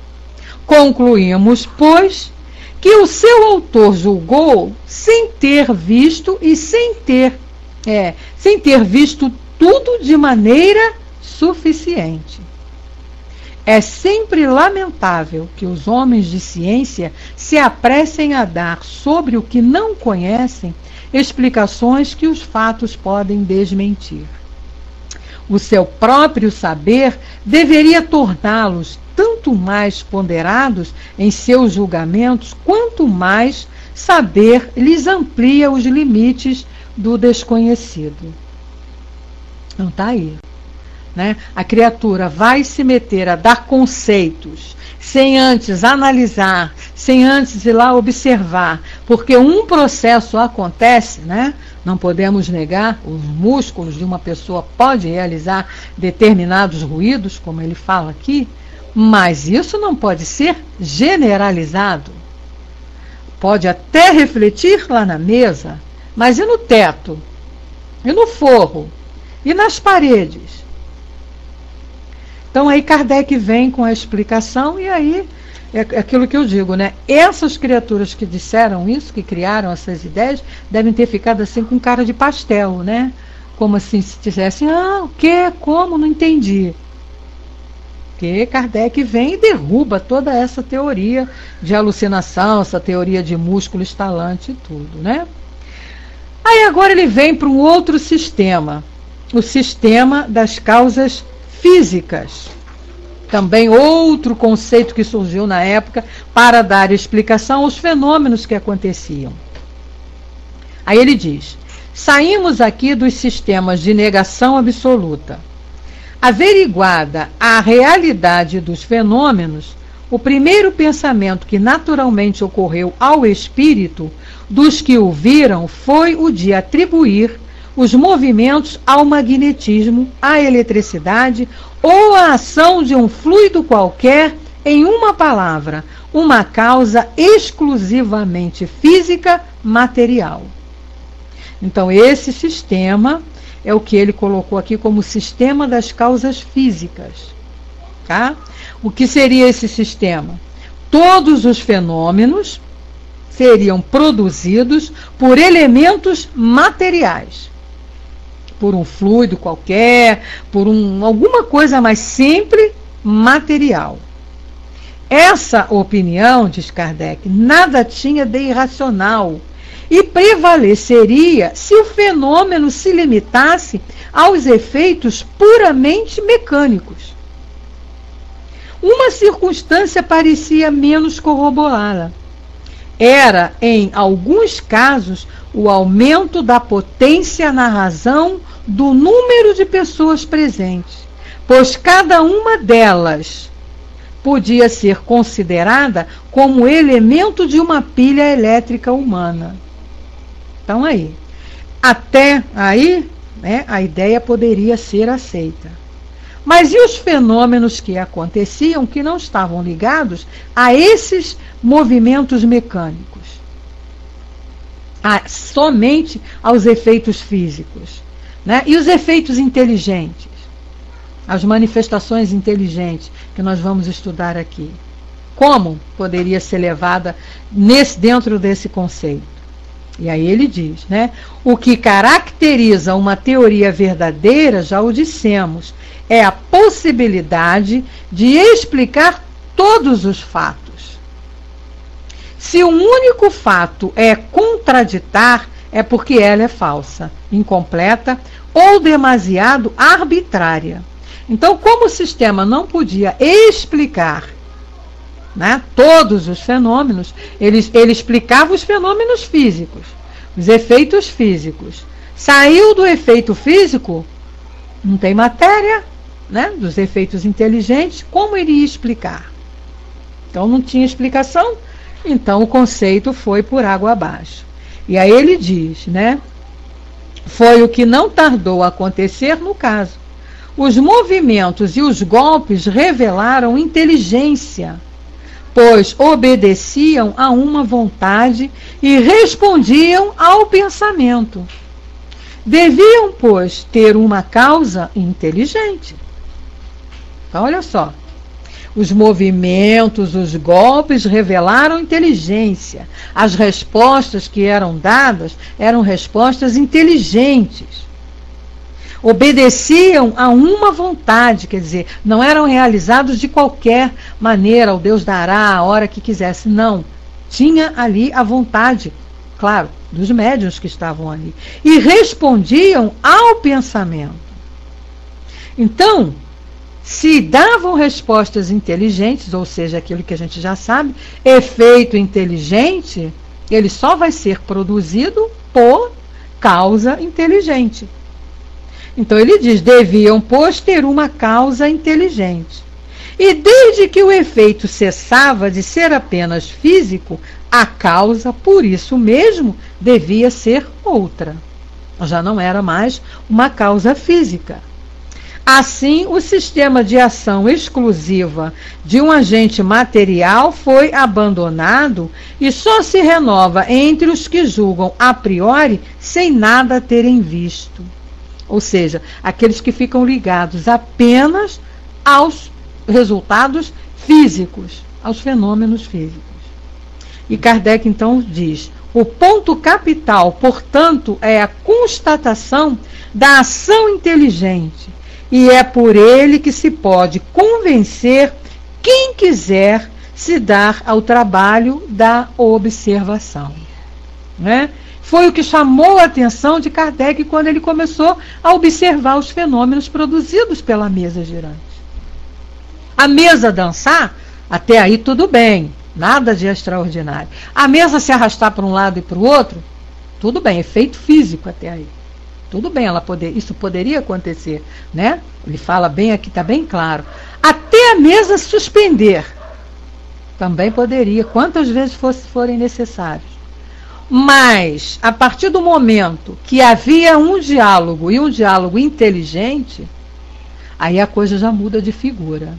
Concluímos, pois, que o seu autor julgou sem ter visto e sem ter visto tudo de maneira suficiente. É sempre lamentável que os homens de ciência se apressem a dar sobre o que não conhecem explicações que os fatos podem desmentir. O seu próprio saber deveria torná-los tanto mais ponderados em seus julgamentos, quanto mais saber lhes amplia os limites do desconhecido. Então tá aí, né? A criatura vai se meter a dar conceitos sem antes analisar, sem antes ir lá observar porque um processo acontece, né? Não podemos negar, os músculos de uma pessoa podem realizar determinados ruídos, como ele fala aqui, mas isso não pode ser generalizado. Pode até refletir lá na mesa, mas e no teto? E no forro? E nas paredes? Então aí Kardec vem com a explicação, e aí é aquilo que eu digo, né? Essas criaturas que disseram isso, que criaram essas ideias, devem ter ficado assim com cara de pastel, né? Como assim, se dissessem, o quê? Como? Não entendi. Porque Kardec vem e derruba toda essa teoria de alucinação, essa teoria de músculo estalante e tudo, né? Aí agora ele vem para um outro sistema, o sistema das causas físicas. Também outro conceito que surgiu na época para dar explicação aos fenômenos que aconteciam. Aí ele diz: saímos aqui dos sistemas de negação absoluta. Averiguada a realidade dos fenômenos, o primeiro pensamento que naturalmente ocorreu ao espírito dos que o viram foi o de atribuir os movimentos ao magnetismo, à eletricidade ou à ação de um fluido qualquer, em uma palavra, uma causa exclusivamente física, material. Então, esse sistema é o que ele colocou aqui como sistema das causas físicas. Tá? O que seria esse sistema? Todos os fenômenos seriam produzidos por elementos materiais. Por um fluido qualquer, por alguma coisa mais simples, material. Essa opinião, diz Kardec, nada tinha de irracional e prevaleceria se o fenômeno se limitasse aos efeitos puramente mecânicos. Uma circunstância parecia menos corroborada. Era, em alguns casos, o aumento da potência na razão do número de pessoas presentes, pois cada uma delas podia ser considerada como elemento de uma pilha elétrica humana. Então até aí, né, a ideia poderia ser aceita. Mas e os fenômenos que aconteciam que não estavam ligados a esses movimentos mecânicos? Somente aos efeitos físicos, né? E os efeitos inteligentes? As manifestações inteligentes que nós vamos estudar aqui. Como poderia ser levada dentro desse conceito? E aí ele diz, né? O que caracteriza uma teoria verdadeira, já o dissemos, é a possibilidade de explicar todos os fatos. Se um único fato é contraditar, é porque ela é falsa, incompleta ou demasiado arbitrária. Então, como o sistema não podia explicar, né, todos os fenômenos, ele explicava os fenômenos físicos, os efeitos físicos. Saiu do efeito físico, não tem matéria, né, dos efeitos inteligentes, como iria explicar? Então não tinha explicação, então o conceito foi por água abaixo. E aí ele diz, né, foi o que não tardou a acontecer no caso. Os movimentos e os golpes revelaram inteligência, pois obedeciam a uma vontade e respondiam ao pensamento. Deviam, pois, ter uma causa inteligente. Então, olha só. Os movimentos, os golpes revelaram inteligência. As respostas que eram dadas eram respostas inteligentes. Obedeciam a uma vontade, quer dizer, não eram realizados de qualquer maneira, o Deus dará a hora que quisesse. Não. Tinha ali a vontade, claro, dos médiuns que estavam ali. E respondiam ao pensamento. Então, se davam respostas inteligentes, ou seja, aquilo que a gente já sabe, efeito inteligente, ele só vai ser produzido por causa inteligente. Então ele diz, deviam, pois, ter uma causa inteligente. E desde que o efeito cessava de ser apenas físico, a causa, por isso mesmo, devia ser outra. Já não era mais uma causa física. Assim, o sistema de ação exclusiva de um agente material foi abandonado e só se renova entre os que julgam a priori sem nada terem visto. Ou seja, aqueles que ficam ligados apenas aos resultados físicos, aos fenômenos físicos. E Kardec então diz: o ponto capital, portanto, é a constatação da ação inteligente, e é por ele que se pode convencer quem quiser se dar ao trabalho da observação. Né? Foi o que chamou a atenção de Kardec quando ele começou a observar os fenômenos produzidos pela mesa girante. A mesa dançar, até aí tudo bem, nada de extraordinário. A mesa se arrastar para um lado e para o outro, tudo bem, efeito físico até aí. Tudo bem, isso poderia acontecer, né? Ele fala bem aqui, está bem claro. Até a mesa suspender, também poderia, quantas vezes forem necessários. Mas, a partir do momento que havia um diálogo, e um diálogo inteligente, aí a coisa já muda de figura.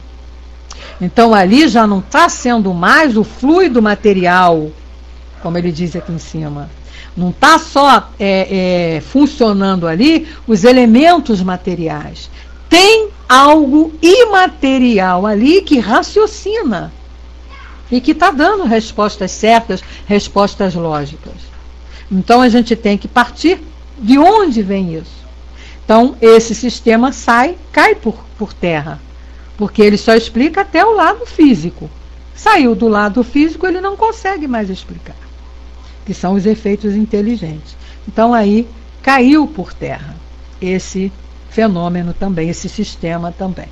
Então, ali já não está sendo mais o fluido material, como ele diz aqui em cima. Não está só funcionando ali os elementos materiais. Tem algo imaterial ali que raciocina e que está dando respostas certas, respostas lógicas. Então a gente tem que partir de onde vem isso. Então esse sistema cai por terra, porque ele só explica até o lado físico. Saiu do lado físico, ele não consegue mais explicar, que são os efeitos inteligentes. Então aí caiu por terra esse fenômeno também, esse sistema também.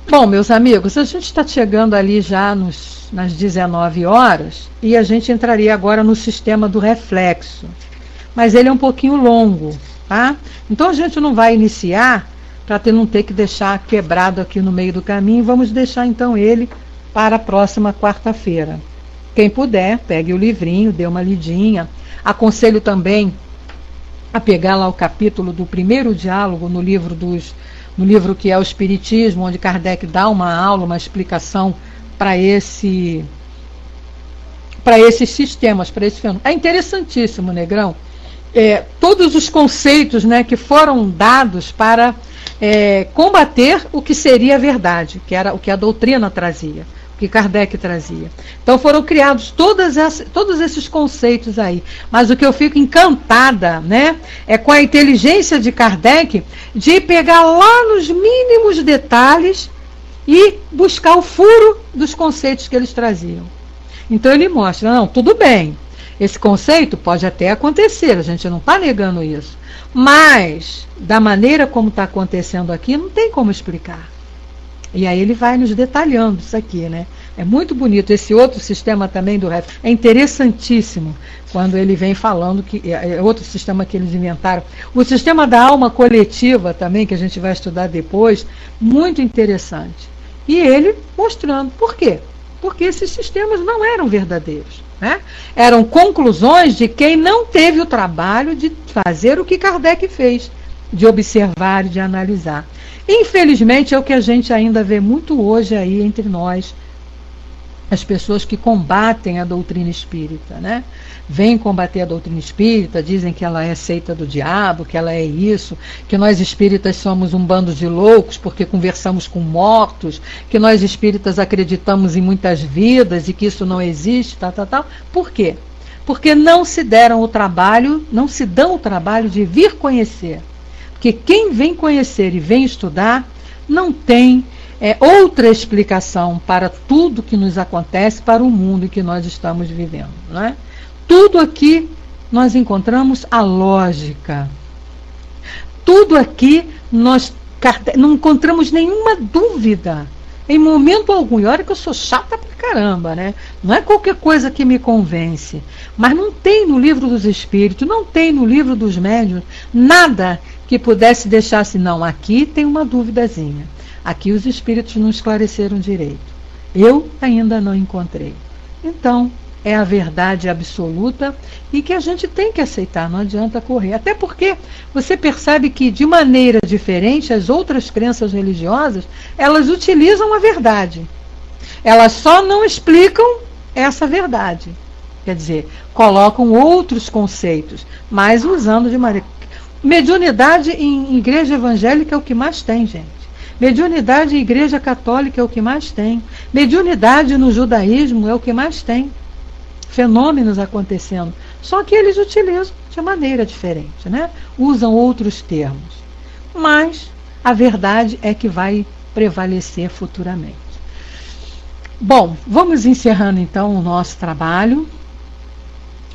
Bom, meus amigos, a gente está chegando ali já nas 19 horas e a gente entraria agora no sistema do reflexo. Mas ele é um pouquinho longo, tá? Então a gente não vai iniciar para não ter que deixar quebrado aqui no meio do caminho. Vamos deixar então ele para a próxima quarta-feira. Quem puder, pegue o livrinho, dê uma lidinha. Aconselho também a pegar lá o capítulo do primeiro diálogo no livro que é o Espiritismo, onde Kardec dá uma aula, uma explicação para esses sistemas, para esse fenômeno. É interessantíssimo, Negrão. Todos os conceitos, né, que foram dados para combater o que seria a verdade, que era o que a doutrina trazia, o que Kardec trazia. Então foram criados todos esses conceitos aí. Mas o que eu fico encantada, né, é com a inteligência de Kardec de pegar lá nos mínimos detalhes e buscar o furo dos conceitos que eles traziam. Então ele mostra, não, tudo bem, esse conceito pode até acontecer, a gente não está negando isso, mas da maneira como está acontecendo aqui, não tem como explicar. E aí ele vai nos detalhando isso aqui, né? É muito bonito. Esse outro sistema também do reflexo é interessantíssimo, quando ele vem falando que é outro sistema que eles inventaram. O sistema da alma coletiva também, que a gente vai estudar depois, muito interessante. E ele mostrando por quê? Porque esses sistemas não eram verdadeiros, né? Eram conclusões de quem não teve o trabalho de fazer o que Kardec fez, de observar e de analisar. Infelizmente é o que a gente ainda vê muito hoje aí entre nós, as pessoas que combatem a doutrina espírita, né? Vêm combater a doutrina espírita, dizem que ela é seita do diabo, que ela é isso, que nós espíritas somos um bando de loucos porque conversamos com mortos, que nós espíritas acreditamos em muitas vidas e que isso não existe, tal. Por quê? Porque não se dão o trabalho de vir conhecer. Porque quem vem conhecer e vem estudar não tem outra explicação para tudo que nos acontece, para o mundo em que nós estamos vivendo, não é? Tudo aqui nós encontramos a lógica. Tudo aqui nós não encontramos nenhuma dúvida, em momento algum. E olha que eu sou chata pra caramba, né? Não é qualquer coisa que me convence. Mas não tem no livro dos Espíritos, não tem no livro dos Médiuns, nada que pudesse deixar assim, não, aqui tem uma duvidazinha. Aqui os espíritos não esclareceram direito. Eu ainda não encontrei. Então, é a verdade absoluta e que a gente tem que aceitar, não adianta correr. Até porque você percebe que, de maneira diferente, as outras crenças religiosas, elas utilizam a verdade. Elas só não explicam essa verdade. Quer dizer, colocam outros conceitos, mas usando de maneira... Mediunidade em igreja evangélica é o que mais tem, gente. Mediunidade em igreja católica é o que mais tem. Mediunidade no judaísmo é o que mais tem. Fenômenos acontecendo. Só que eles utilizam de maneira diferente, né? Usam outros termos. Mas a verdade é que vai prevalecer futuramente. Bom, vamos encerrando então o nosso trabalho.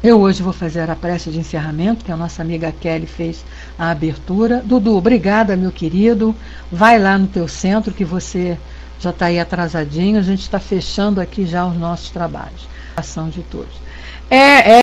Eu hoje vou fazer a prece de encerramento, que a nossa amiga Kelly fez a abertura. Dudu, obrigada, meu querido. Vai lá no teu centro, que você já está aí atrasadinho. A gente está fechando aqui já os nossos trabalhos. Ação de todos.